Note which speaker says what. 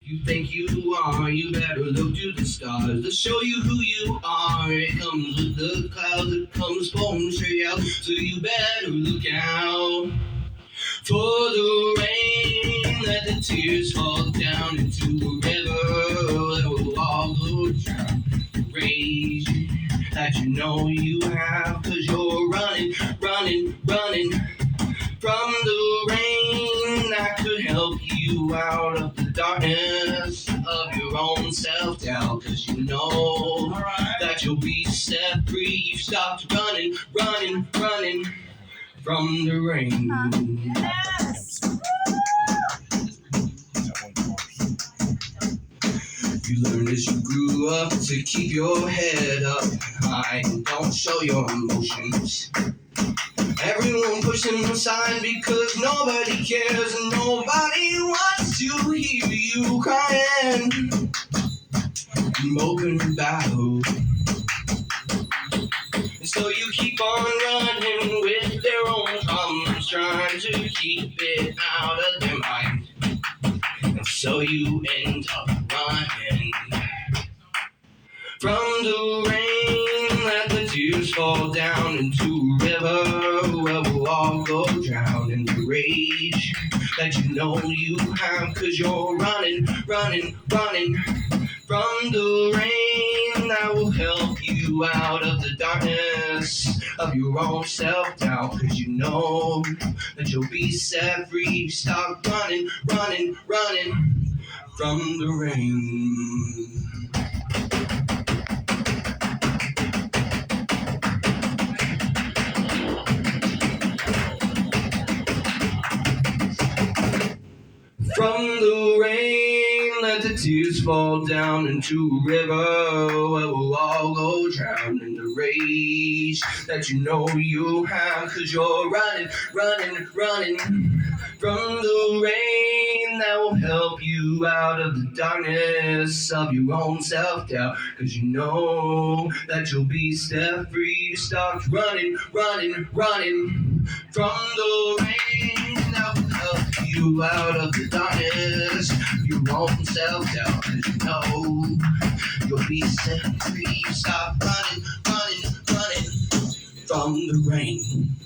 Speaker 1: You think you are, you better look to the stars to show you who you are. It comes with the clouds, it comes pouring straight out, so you better look out for the rain. Let the tears fall down into a river that will all go drown. Rage that you know you have, 'cause you're running, running, running from the rain that could help you out of the darkness of your own self-doubt. 'Cause you know that you'll be set free. You stopped running, running, running from the rain. You learned as you grew up to keep your head up high and don't show your emotions. Everyone pushing aside because nobody cares and nobody wants to hear you crying and moping about. And so you keep on running with their own problems, trying to keep it out of their mind. And so you end up running from the rain. Let the tears fall down into a river where we'll all go drown in the rage that you know you have. 'Cause you're running, running, running from the rain that will help you out of the darkness of your own self-doubt. 'Cause you know that you'll be set free. Stop running, running, running from the rain. From the rain, let the tears fall down into a river where we'll all go drown in the rage that you know you have. 'Cause you're running, running, running from the rain that will help you out of the darkness of your own self-doubt. 'Cause you know that you'll be set free. Stop running, running, running from the rain that will help you out of the darkness of your own self-doubt. 'Cause you know you'll be set free. Stop running, running, running from the rain.